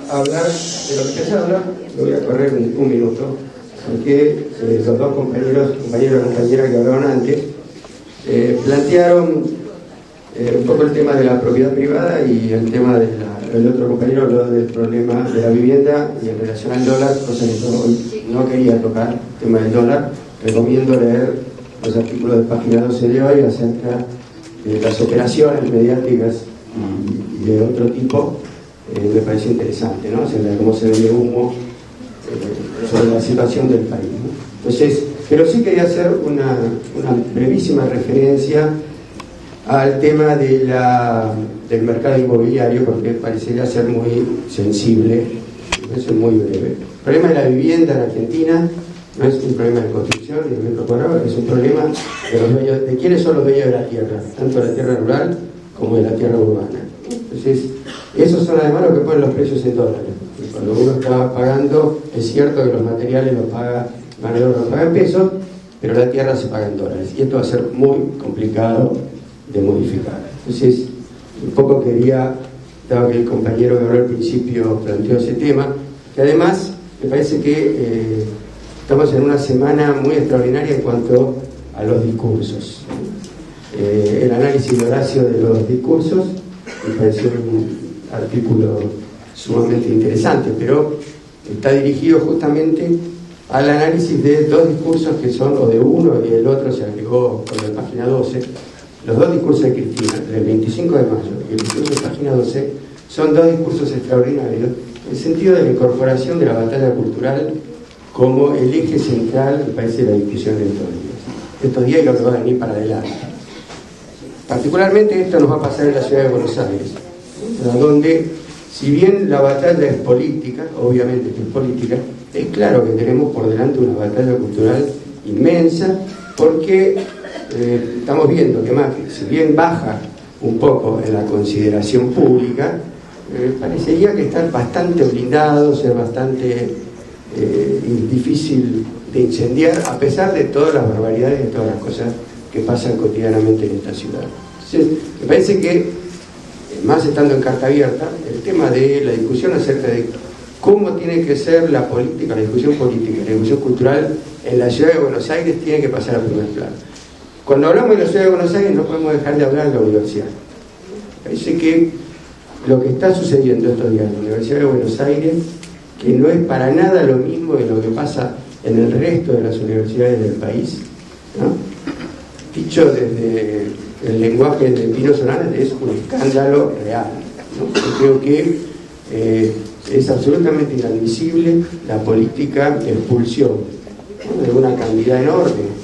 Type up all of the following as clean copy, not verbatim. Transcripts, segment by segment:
hablar de lo que empecé a hablar. Me voy a correr un minuto, porque los dos compañeros y compañeras que hablaron antes plantearon un poco el tema de la propiedad privada, y el tema el otro compañero habló del problema de la vivienda y en relación al dólar, cosa que yo hoy no quería tocar, el tema del dólar. Recomiendo leer los artículos de página 12 de hoy acerca de las operaciones mediáticas y de otro tipo. Me parece interesante, ¿no? Acerca de cómo se vende humo sobre la situación del país, ¿no? Entonces, pero sí quería hacer una brevísima referencia al tema del mercado inmobiliario, porque parecería ser muy sensible. Eso es muy breve. El problema de la vivienda en Argentina no es un problema de construcción ni de metro cuadrado, es un problema de los dueños, de quiénes son los dueños de la tierra, tanto de la tierra rural como de la tierra urbana. Entonces, esos son además los que ponen los precios en dólares. Y cuando uno está pagando, es cierto que los materiales los paga, mano de obra los paga en pesos, pero la tierra se paga en dólares. Y esto va a ser muy complicado de modificar. Entonces, un poco quería, dado que el compañero que habló al principio planteó ese tema, que además me parece que estamos en una semana muy extraordinaria en cuanto a los discursos. El análisis de Horacio de los discursos me pareció un artículo sumamente interesante, pero está dirigido justamente al análisis de dos discursos que son, o de uno y el otro se agregó con la página 12. Los dos discursos de Cristina, del 25 de mayo y el discurso de página 12, son dos discursos extraordinarios en el sentido de la incorporación de la batalla cultural como el eje central, me parece, de la discusión de estos días y lo que va a venir para adelante. Particularmente esto nos va a pasar en la ciudad de Buenos Aires, donde, si bien la batalla es política, obviamente que es política, es claro que tenemos por delante una batalla cultural inmensa, porque estamos viendo que Macri, si bien baja un poco en la consideración pública, parecería que está bastante blindado, ser bastante difícil de incendiar, a pesar de todas las barbaridades y todas las cosas que pasan cotidianamente en esta ciudad. Entonces, me parece que, más estando en carta abierta, el tema de la discusión acerca de cómo tiene que ser la política, la discusión política, la discusión cultural en la ciudad de Buenos Aires tiene que pasar al primer plano. Cuando hablamos de la ciudad de Buenos Aires no podemos dejar de hablar de la universidad. Parece que lo que está sucediendo estos días en la Universidad de Buenos Aires, que no es para nada lo mismo de lo que pasa en el resto de las universidades del país, ¿no? Dicho desde el lenguaje de Pino Solanas, es un escándalo real, ¿no? Yo creo que es absolutamente inadmisible la política de expulsión, ¿no?, de una cantidad enorme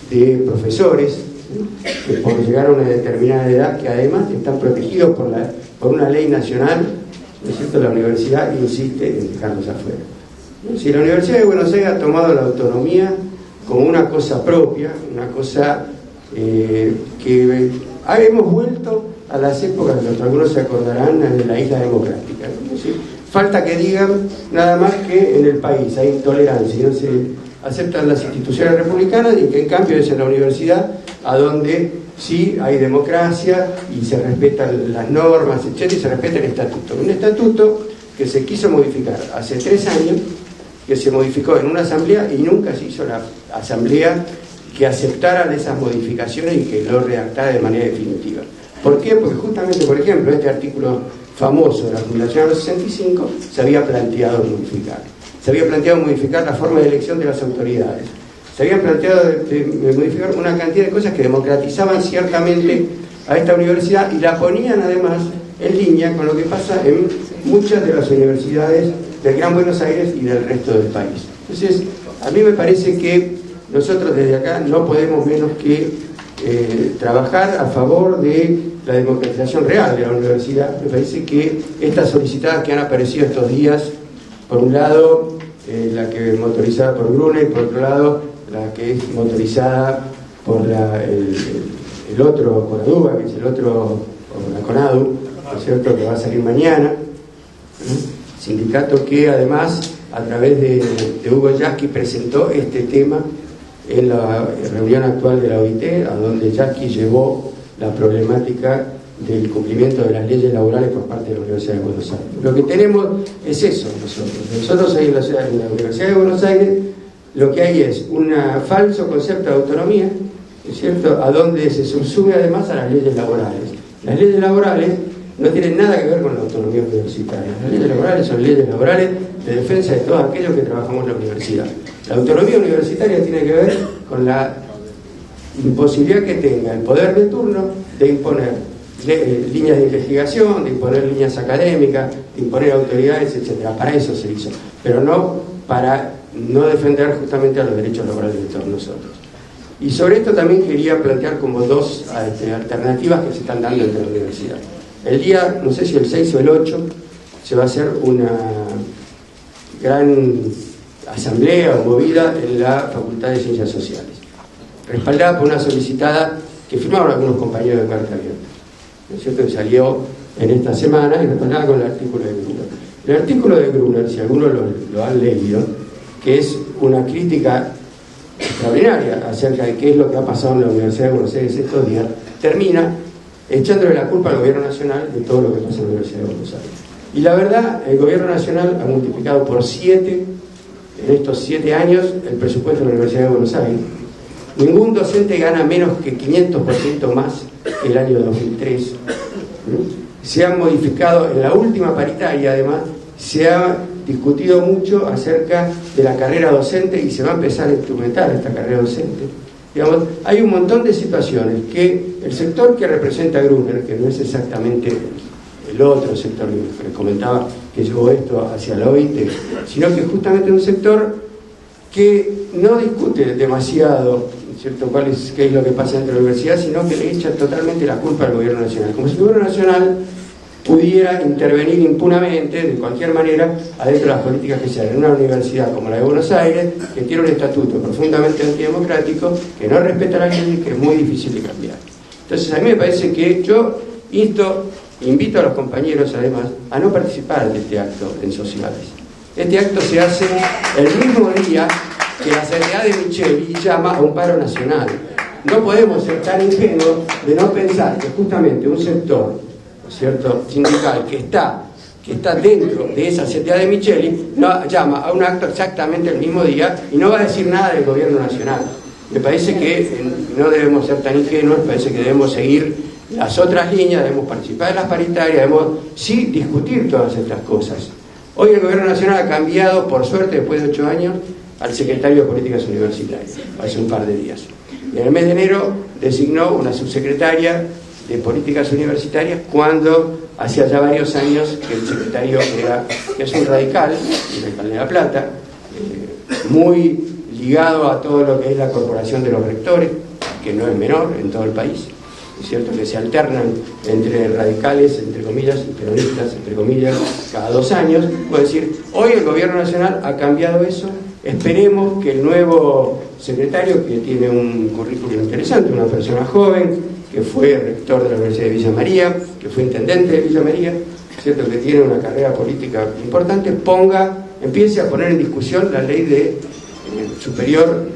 de profesores, ¿no?, que por llegar a una determinada edad, que además están protegidos por una ley nacional, ¿no es cierto?, la universidad insiste en dejarlos afuera. Si la Universidad de Buenos Aires ha tomado la autonomía como una cosa propia, una cosa que hemos vuelto a las épocas, que algunos se acordarán, de la isla democrática, ¿no? Es decir, falta que digan nada más que en el país hay intolerancia y no se aceptan las instituciones republicanas, y que en cambio es en la universidad a donde sí hay democracia y se respetan las normas, etcétera, y se respeta el estatuto. Un estatuto que se quiso modificar hace 3 años, que se modificó en una asamblea y nunca se hizo la asamblea que aceptara esas modificaciones y que lo redactara de manera definitiva. ¿Por qué? Porque justamente, por ejemplo, este artículo famoso de la Fundación 65 se había planteado modificar. Se había planteado modificar la forma de elección de las autoridades. Se habían planteado de modificar una cantidad de cosas que democratizaban ciertamente a esta universidad y la ponían además en línea con lo que pasa en muchas de las universidades del Gran Buenos Aires y del resto del país. Entonces, a mí me parece que nosotros desde acá no podemos menos que trabajar a favor de la democratización real de la universidad. Me parece que estas solicitadas que han aparecido estos días, por un lado la que es motorizada por Brunel, por otro lado la que es motorizada por el otro Conaduba, que es el otro, o la CONADU, ¿no es cierto?, que va a salir mañana, ¿no? Sindicato que además a través de Hugo Yasky presentó este tema en la reunión actual de la OIT, a donde Yasky llevó la problemática del cumplimiento de las leyes laborales por parte de la Universidad de Buenos Aires. Lo que tenemos es eso nosotros ahí en la Universidad de Buenos Aires lo que hay es un falso concepto de autonomía, ¿es cierto?, a donde se subsume además a las leyes laborales. Las leyes laborales no tienen nada que ver con la autonomía universitaria. Las leyes laborales son leyes laborales de defensa de todos aquellos que trabajamos en la universidad. La autonomía universitaria tiene que ver con la imposibilidad que tenga el poder de turno de imponer líneas de investigación, de imponer líneas académicas, de imponer autoridades, etcétera. Para eso se hizo, pero no para no defender justamente a los derechos laborales de todos nosotros. Y sobre esto también quería plantear como dos alternativas que se están dando entre la universidad. El día, no sé si el 6 o el 8, se va a hacer una gran asamblea o movida en la Facultad de Ciencias Sociales, respaldada por una solicitada que firmaron algunos compañeros de Carta Abierta, ¿no es cierto?, que salió en esta semana y respaldada con el artículo de Gruner. El artículo de Gruner, si algunos lo han leído, que es una crítica extraordinaria acerca de qué es lo que ha pasado en la Universidad de Buenos Aires estos días, termina echándole la culpa al gobierno nacional de todo lo que pasa en la Universidad de Buenos Aires. Y la verdad, el gobierno nacional ha multiplicado por 7, en estos 7 años, el presupuesto de la Universidad de Buenos Aires. Ningún docente gana menos que 500% más que el año 2003. Se han modificado, en la última paritaria además, se ha discutido mucho acerca de la carrera docente y se va a empezar a instrumentar esta carrera docente. Digamos, hay un montón de situaciones que el sector que representa Gruner, que no es exactamente el otro sector que les comentaba que llevó esto hacia la OIT, sino que justamente un sector que no discute demasiado, ¿cierto?, qué es lo que pasa dentro de la universidad, sino que le echa totalmente la culpa al gobierno nacional, como si el gobierno nacional pudiera intervenir impunamente, de cualquier manera, adentro de las políticas que se hacen en una universidad como la de Buenos Aires, que tiene un estatuto profundamente antidemocrático, que no respeta la ley y que es muy difícil de cambiar. Entonces, a mí me parece que yo invito a los compañeros, además, a no participar de este acto en sociales. Este acto se hace el mismo día que la Sociedad de Micheli llama a un paro nacional. No podemos ser tan ingenuos de no pensar que justamente un sector, ¿cierto?, sindical que está dentro de esa Sociedad de Micheli llama a un acto exactamente el mismo día y no va a decir nada del gobierno nacional. Me parece que no debemos ser tan ingenuos, me parece que debemos seguir las otras líneas, debemos participar en las paritarias, debemos sí discutir todas estas cosas. Hoy el gobierno nacional ha cambiado, por suerte, después de 8 años, al secretario de Políticas Universitarias, hace un par de días. Y en el mes de enero designó una subsecretaria de Políticas Universitarias cuando hacía ya varios años que el secretario es un radical de La Plata, muy ligado a todo lo que es la corporación de los rectores, que no es menor en todo el país. Es cierto que se alternan entre radicales, entre comillas, y peronistas, entre comillas, cada 2 años. Puedo decir, hoy el gobierno nacional ha cambiado eso. Esperemos que el nuevo secretario, que tiene un currículum interesante, una persona joven, que fue rector de la Universidad de Villa María, que fue intendente de Villa María, es cierto que tiene una carrera política importante, empiece a poner en discusión la ley superior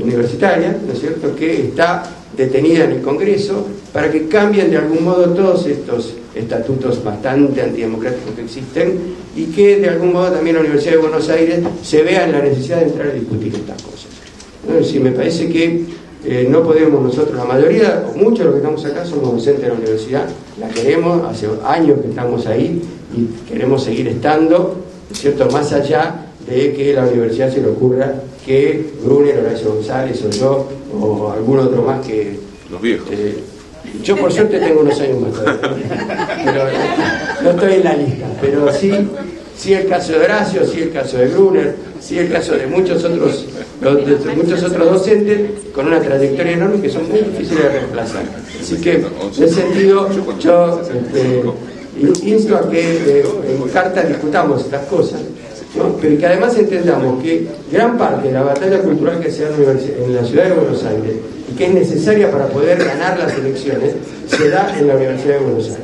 universitaria, ¿no es cierto?, que está detenida en el Congreso, para que cambien de algún modo todos estos estatutos bastante antidemocráticos que existen y que de algún modo también la Universidad de Buenos Aires se vea en la necesidad de entrar a discutir estas cosas. Es decir, me parece que no podemos nosotros, la mayoría o muchos de los que estamos acá somos docentes de la universidad, la queremos, hace años que estamos ahí y queremos seguir estando, ¿cierto?, más allá de que a la universidad se le ocurra que Gruner, Horacio González o yo o algún otro más que... Los viejos. Yo por suerte tengo unos años más todavía, pero no estoy en la lista, pero sí el caso de Horacio, sí el caso de Gruner, sí el caso de muchos otros docentes con una trayectoria enorme que son muy difíciles de reemplazar. Así que en ese sentido yo insto a que en carta discutamos estas cosas, ¿no?, pero que además entendamos que gran parte de la batalla cultural que se da en la ciudad de Buenos Aires y que es necesaria para poder ganar las elecciones, se da en la Universidad de Buenos Aires.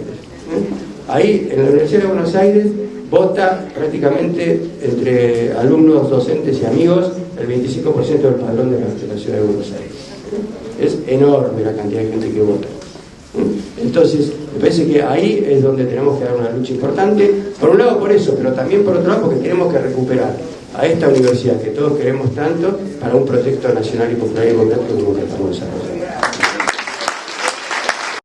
Ahí, en la Universidad de Buenos Aires, vota prácticamente entre alumnos, docentes y amigos el 25% del padrón de la ciudad de Buenos Aires. Es enorme la cantidad de gente que vota. Entonces, me parece que ahí es donde tenemos que dar una lucha importante, por un lado por eso, pero también por otro lado porque tenemos que recuperar a esta universidad que todos queremos tanto para un proyecto nacional y popular y democrático como Cataluña.